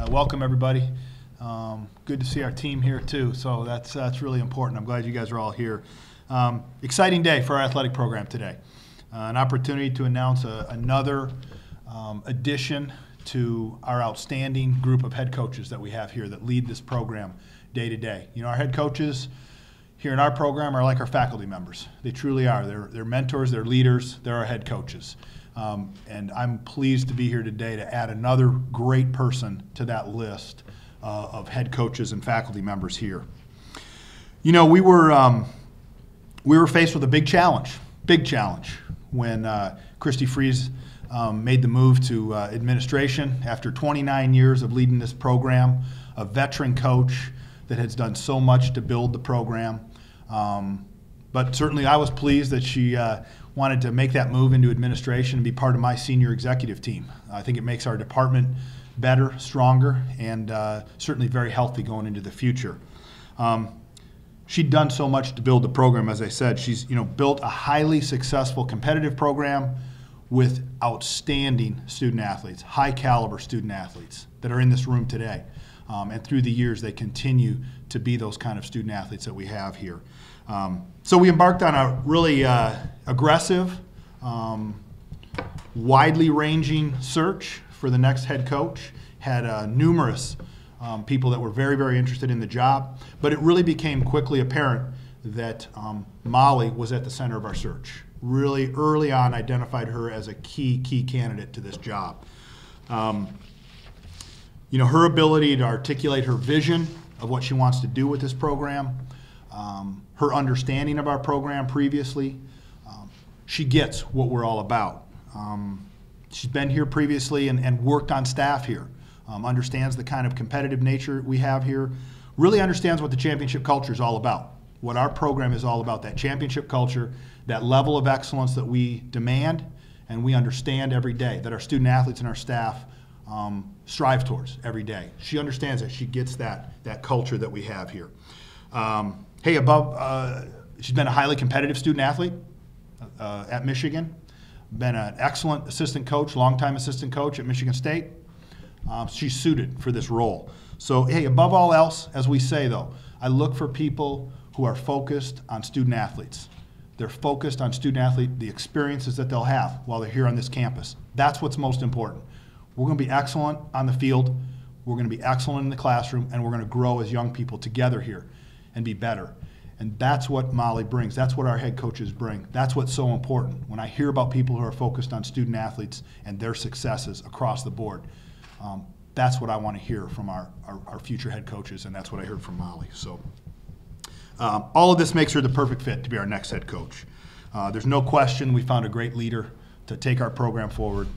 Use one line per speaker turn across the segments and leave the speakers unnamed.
Welcome, everybody. Good to see our team here, too, so that's really important. I'm glad you guys are all here. Exciting day for our athletic program today. An opportunity to announce another addition to our outstanding group of head coaches that we have here that lead this program day to day. You know, our head coaches here in our program are like our faculty members. They truly are. They're mentors, they're leaders, they're our head coaches. And I'm pleased to be here today to add another great person to that list of head coaches and faculty members here. You know, we were faced with a big challenge when Christy Fries made the move to administration after 29 years of leading this program, a veteran coach that has done so much to build the program. But certainly I was pleased that she wanted to make that move into administration and be part of my senior executive team. I think it makes our department better, stronger, and certainly very healthy going into the future. She'd done so much to build the program, as I said. She's built a highly successful competitive program with outstanding student athletes, high caliber student athletes that are in this room today. And through the years, they continue to be those kind of student athletes that we have here. So we embarked on a really aggressive, widely ranging search for the next head coach. Had numerous people that were very, very interested in the job, but it really became quickly apparent that Molly was at the center of our search. Really early on identified her as a key candidate to this job. Her ability to articulate her vision of what she wants to do with this program, her understanding of our program previously, she gets what we're all about. She's been here previously and worked on staff here, understands the kind of competitive nature we have here, really understands what the championship culture is all about, what our program is all about, that championship culture, that level of excellence that we demand and we understand every day, that our student athletes and our staff strive towards every day. She understands that. She gets that culture that we have here. She's been a highly competitive student athlete at Michigan, been an excellent assistant coach, longtime assistant coach at Michigan State. She's suited for this role. So, hey, above all else, as we say though, I look for people who are focused on student athletes. They're focused on the experiences that they'll have while they're here on this campus. That's what's most important. We're going to be excellent on the field, we're going to be excellent in the classroom, and we're going to grow as young people together here and be better. And that's what Molly brings. That's what our head coaches bring. That's what's so important. When I hear about people who are focused on student athletes and their successes across the board, that's what I want to hear from our future head coaches, and that's what I heard from Molly. So all of this makes her the perfect fit to be our next head coach. There's no question we found a great leader to take our program forward.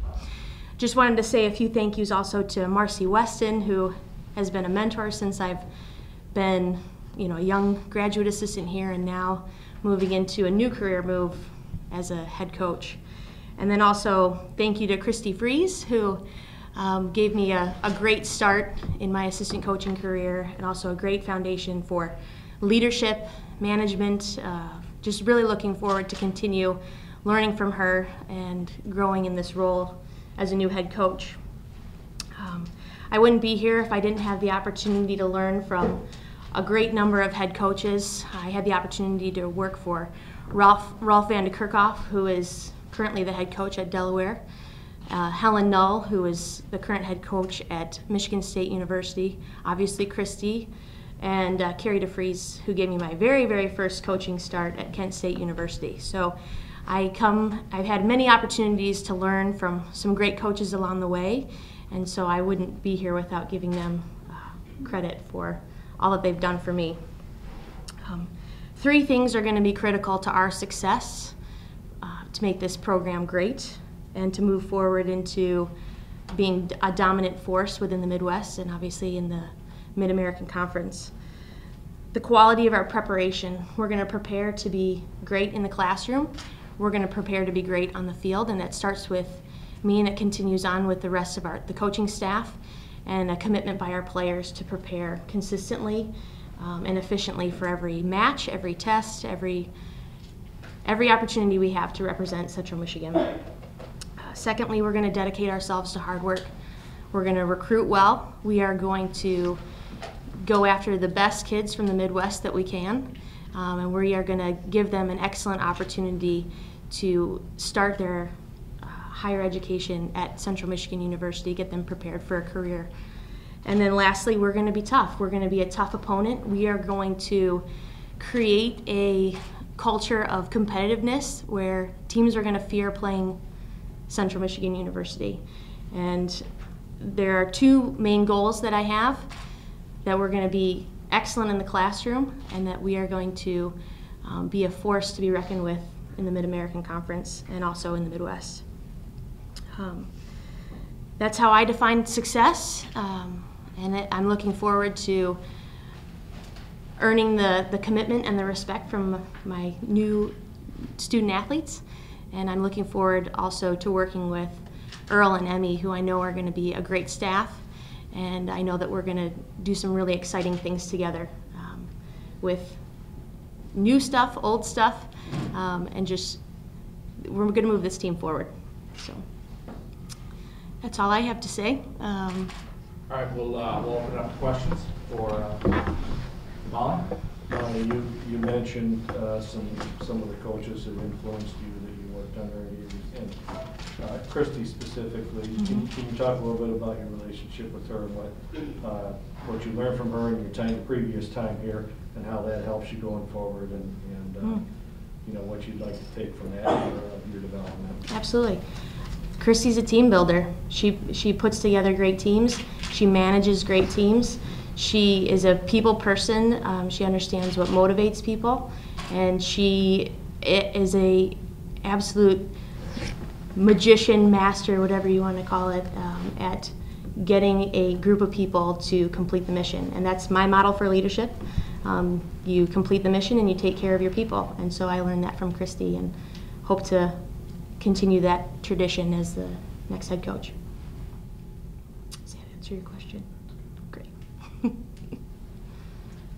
Just wanted to say a few thank yous also to Marcy Weston, who has been a mentor since I've been a young graduate assistant here and now moving into a new career move as a head coach. And then also thank you to Christy Fries, who gave me a great start in my assistant coaching career and also a great foundation for leadership, management, just really looking forward to continue learning from her and growing in this role as a new head coach. I wouldn't be here if I didn't have the opportunity to learn from a great number of head coaches. I had the opportunity to work for Rolf van de Kerkhoff, who is currently the head coach at Delaware, Helen Null, who is the current head coach at Michigan State University, obviously Christy, and Carrie DeFries, who gave me my very, very first coaching start at Kent State University. So I've had many opportunities to learn from some great coaches along the way, and so I wouldn't be here without giving them credit for all that they've done for me. Three things are going to be critical to our success to make this program great and to move forward into being a dominant force within the Midwest and obviously in the Mid-American Conference. The quality of our preparation. We're going to prepare to be great in the classroom. We're going to prepare to be great on the field, and that starts with me and it continues on with the rest of the coaching staff, and a commitment by our players to prepare consistently and efficiently for every match, every test, every opportunity we have to represent Central Michigan. Secondly, we're going to dedicate ourselves to hard work. We're going to recruit well. We are going to go after the best kids from the Midwest that we can, and we are going to give them an excellent opportunity to start their higher education at Central Michigan University, get them prepared for a career. And then lastly, we're going to be tough. We're going to be a tough opponent. We are going to create a culture of competitiveness where teams are going to fear playing Central Michigan University. And there are two main goals that I have: that we're going to be excellent in the classroom, and that we are going to be a force to be reckoned with in the Mid-American Conference and also in the Midwest. That's how I define success, and I'm looking forward to earning the commitment and the respect from my new student athletes, and I'm looking forward also to working with Earl and Emmy, who I know are going to be a great staff, and I know that we're going to do some really exciting things together with new stuff, old stuff, and just we're going to move this team forward. So that's all I have to say.
All right, we'll open up to questions for Molly.
You mentioned some of the coaches that influenced you that you worked under, and Christy specifically.
Mm-hmm.
Can you talk a little bit about your relationship with her and what you learned from her in your previous time here, and how that helps you going forward, and you know, what you'd like to take from that of your development?
Absolutely. Christy's a team builder. She puts together great teams. She manages great teams. She is a people person. She understands what motivates people, and she is a absolute magician, master, whatever you want to call it, at getting a group of people to complete the mission. And that's my model for leadership. You complete the mission and you take care of your people. And so I learned that from Christy and hope to continue that tradition as the next head coach. Does that answer your question? Great.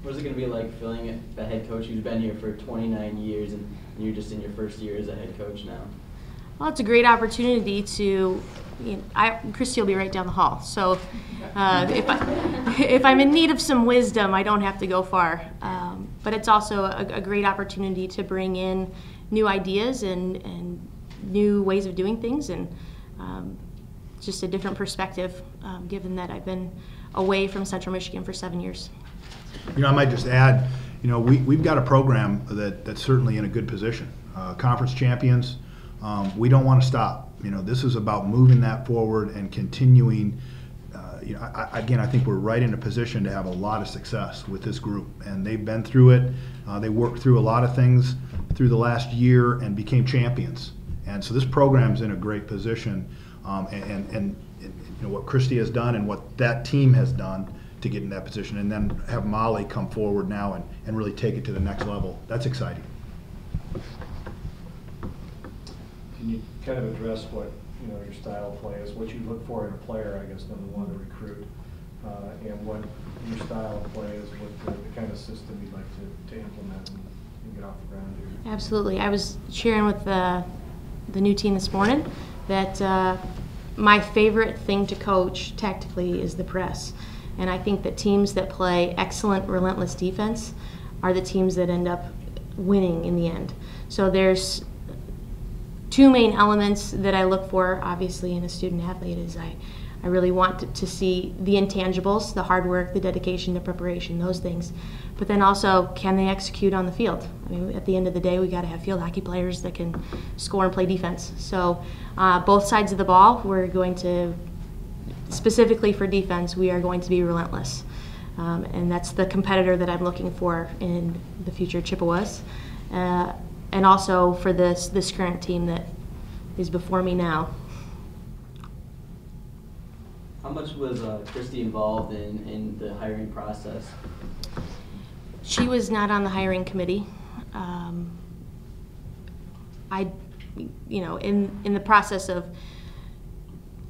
What's it going to be like filling the head coach who's been here for 29 years and you're just in your first year as a head coach now?
Well, it's a great opportunity to, Christy will be right down the hall. So if I'm in need of some wisdom, I don't have to go far. But it's also a great opportunity to bring in new ideas and new ways of doing things, and just a different perspective, given that I've been away from Central Michigan for 7 years.
I might just add, we've got a program that's certainly in a good position. Conference champions, we don't want to stop. This is about moving that forward and continuing. I think we're right in a position to have a lot of success with this group, and they've been through it. They worked through a lot of things through the last year and became champions. And so this program's in a great position, and what Christy has done and what that team has done to get in that position, and then have Molly come forward now and really take it to the next level. That's exciting.
Can you kind of address what your style of play is, what you look for in a player, I guess, number one, to recruit, and what your style of play is, what the kind of system you'd like to implement and get off the ground here?
Absolutely. I was sharing with the new team this morning that my favorite thing to coach tactically is the press. And I think that teams that play excellent, relentless defense are the teams that end up winning in the end. So there's two main elements that I look for, obviously, in a student athlete. Is I really want to see the intangibles, the hard work, the dedication, the preparation, those things. But then also, can they execute on the field? I mean, at the end of the day, we got to have field hockey players that can score and play defense. So both sides of the ball, we're going to, specifically for defense, we are going to be relentless. And that's the competitor that I'm looking for in the future Chippewas. And also for this current team that is before me now.
How much was Christy involved in the hiring process?
She was not on the hiring committee. In the process of,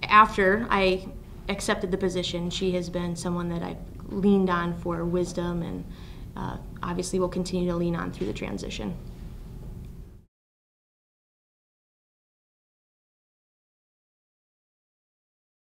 after I accepted the position, she has been someone that I've leaned on for wisdom, and obviously will continue to lean on through the transition.